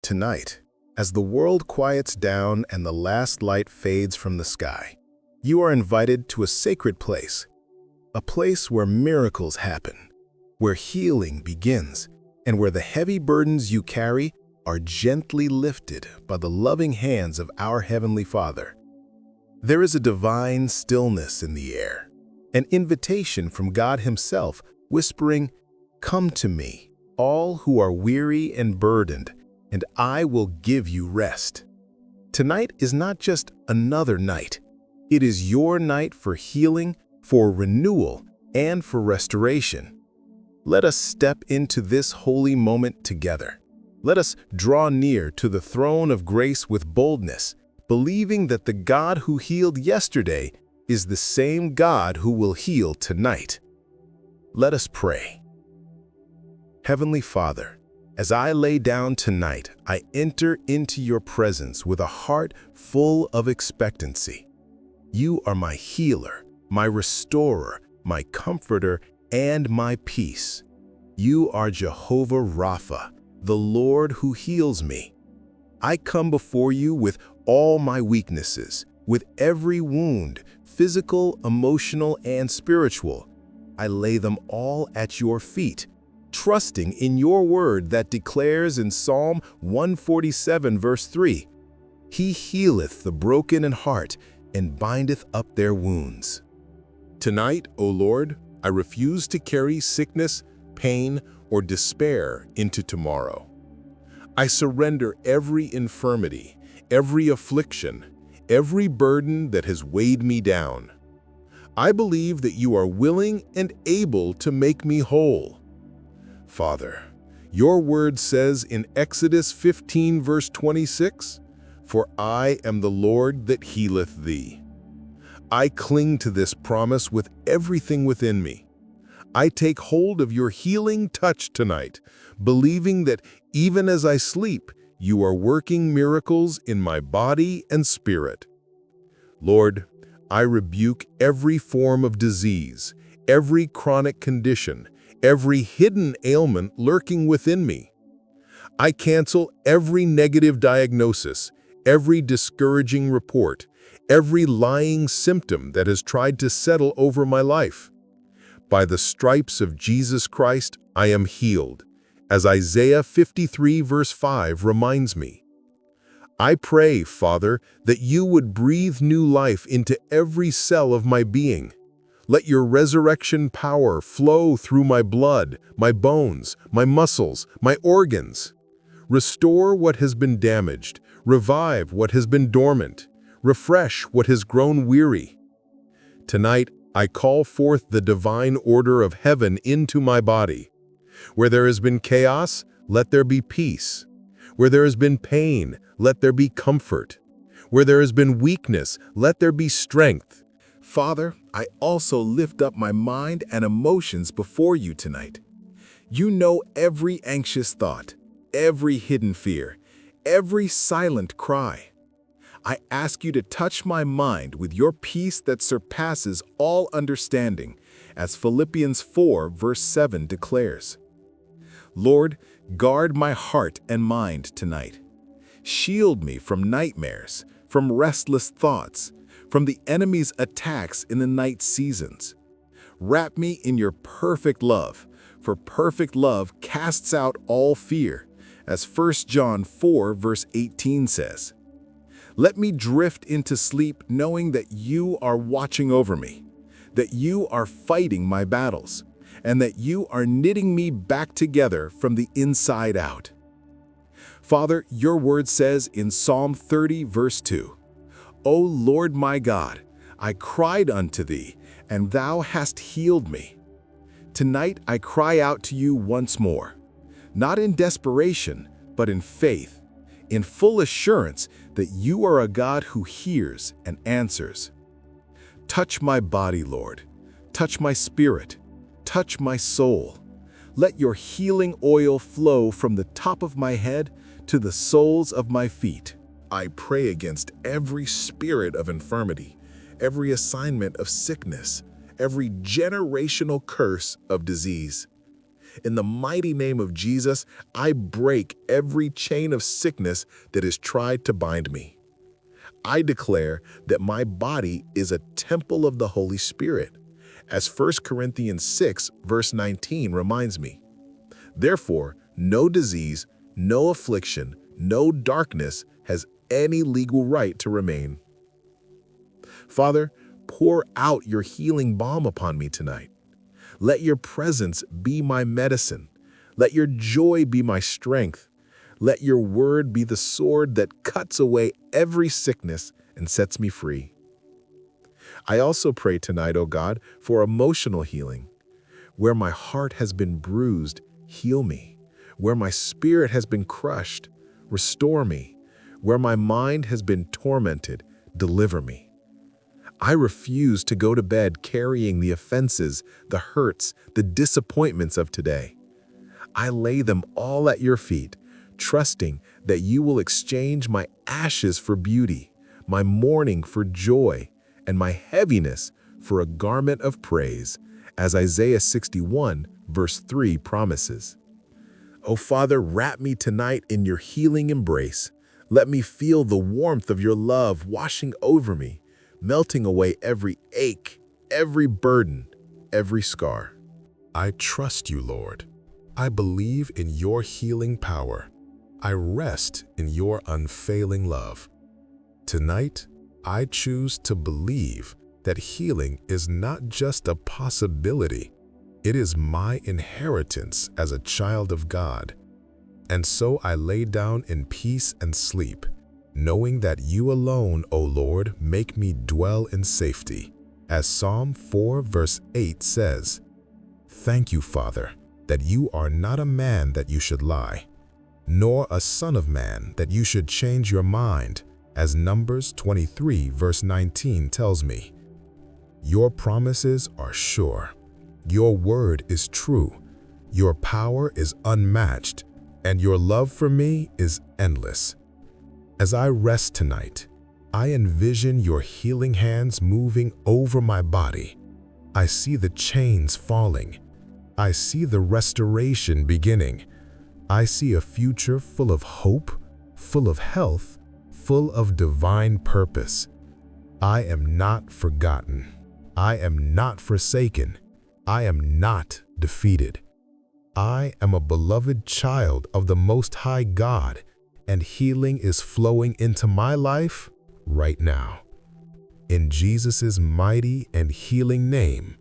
Tonight, as the world quiets down and the last light fades from the sky, you are invited to a sacred place, a place where miracles happen, where healing begins, and where the heavy burdens you carry are gently lifted by the loving hands of our Heavenly Father. There is a divine stillness in the air, an invitation from God Himself whispering, "Come to me, all who are weary and burdened, and I will give you rest." Tonight is not just another night. It is your night for healing, for renewal, and for restoration. Let us step into this holy moment together. Let us draw near to the throne of grace with boldness, believing that the God who healed yesterday is the same God who will heal tonight. Let us pray. Heavenly Father, as I lay down tonight, I enter into your presence with a heart full of expectancy. You are my healer, my restorer, my comforter, and my peace. You are Jehovah Rapha, the Lord who heals me. I come before you with all my weaknesses, with every wound, physical, emotional, and spiritual. I lay them all at your feet, trusting in your word that declares in Psalm 147 verse 3, "He healeth the broken in heart and bindeth up their wounds." Tonight, O Lord, I refuse to carry sickness, pain, or despair into tomorrow. I surrender every infirmity, every affliction, every burden that has weighed me down. I believe that you are willing and able to make me whole. Father, your word says in Exodus 15 verse 26, "For I am the Lord that healeth thee." I cling to this promise with everything within me. I take hold of your healing touch tonight, believing that even as I sleep, you are working miracles in my body and spirit. Lord, I rebuke every form of disease, every chronic condition, every hidden ailment lurking within me. I cancel every negative diagnosis, every discouraging report, every lying symptom that has tried to settle over my life. By the stripes of Jesus Christ, I am healed, as Isaiah 53 verse 5 reminds me. I pray, Father, that you would breathe new life into every cell of my being. Let your resurrection power flow through my blood, my bones, my muscles, my organs. Restore what has been damaged, revive what has been dormant, refresh what has grown weary. Tonight, I call forth the divine order of heaven into my body. Where there has been chaos, let there be peace. Where there has been pain, let there be comfort. Where there has been weakness, let there be strength. Father, I also lift up my mind and emotions before you tonight. You know every anxious thought, every hidden fear, every silent cry. I ask you to touch my mind with your peace that surpasses all understanding, as Philippians 4 verse 7 declares. Lord, guard my heart and mind tonight. Shield me from nightmares, from restless thoughts, from the enemy's attacks in the night seasons. Wrap me in your perfect love, for perfect love casts out all fear, as 1 John 4 verse 18 says. Let me drift into sleep knowing that you are watching over me, that you are fighting my battles, and that you are knitting me back together from the inside out. Father, your word says in Psalm 30 verse 2, "O Lord my God, I cried unto thee, and thou hast healed me." Tonight I cry out to you once more, not in desperation, but in faith, in full assurance that you are a God who hears and answers. Touch my body, Lord. Touch my spirit. Touch my soul. Let your healing oil flow from the top of my head to the soles of my feet. I pray against every spirit of infirmity, every assignment of sickness, every generational curse of disease. In the mighty name of Jesus, I break every chain of sickness that has tried to bind me. I declare that my body is a temple of the Holy Spirit, as 1 Corinthians 6, verse 19 reminds me. Therefore, no disease, no affliction, no darkness has any legal right to remain. Father, pour out your healing balm upon me tonight. Let your presence be my medicine. Let your joy be my strength. Let your word be the sword that cuts away every sickness and sets me free. I also pray tonight, O God, for emotional healing. Where my heart has been bruised, heal me. Where my spirit has been crushed, restore me. Where my mind has been tormented, deliver me. I refuse to go to bed carrying the offenses, the hurts, the disappointments of today. I lay them all at your feet, trusting that you will exchange my ashes for beauty, my mourning for joy, and my heaviness for a garment of praise, as Isaiah 61, verse 3 promises. O Father, wrap me tonight in your healing embrace. Let me feel the warmth of your love washing over me, melting away every ache, every burden, every scar. I trust you, Lord. I believe in your healing power. I rest in your unfailing love. Tonight, I choose to believe that healing is not just a possibility, it is my inheritance as a child of God. And so I lay down in peace and sleep, knowing that you alone, O Lord, make me dwell in safety. As Psalm 4 verse 8 says, "Thank you, Father, that you are not a man that you should lie, nor a son of man that you should change your mind," as Numbers 23 verse 19 tells me. Your promises are sure. Your word is true. Your power is unmatched, and your love for me is endless. As I rest tonight, I envision your healing hands moving over my body. I see the chains falling. I see the restoration beginning. I see a future full of hope, full of health, full of divine purpose. I am not forgotten. I am not forsaken. I am not defeated. I am a beloved child of the Most High God, and healing is flowing into my life right now. In Jesus' mighty and healing name,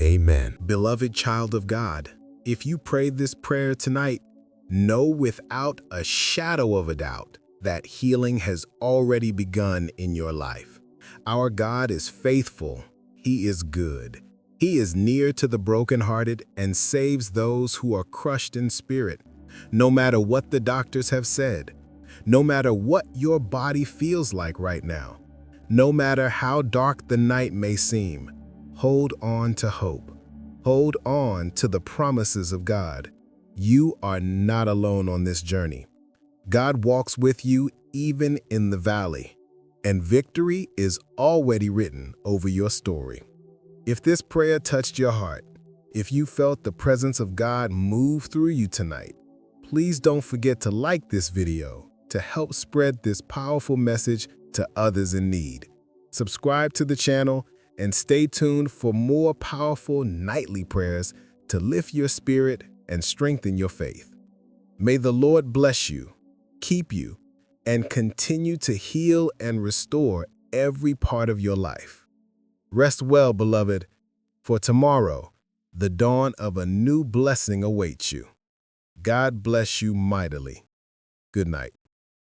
amen. Beloved child of God, if you prayed this prayer tonight, know without a shadow of a doubt that healing has already begun in your life. Our God is faithful. He is good. He is near to the brokenhearted and saves those who are crushed in spirit. No matter what the doctors have said, no matter what your body feels like right now, no matter how dark the night may seem, hold on to hope. Hold on to the promises of God. You are not alone on this journey. God walks with you even in the valley, and victory is already written over your story. If this prayer touched your heart, if you felt the presence of God move through you tonight, please don't forget to like this video to help spread this powerful message to others in need. Subscribe to the channel and stay tuned for more powerful nightly prayers to lift your spirit and strengthen your faith. May the Lord bless you, keep you, and continue to heal and restore every part of your life. Rest well, beloved, for tomorrow, the dawn of a new blessing awaits you. God bless you mightily. Good night.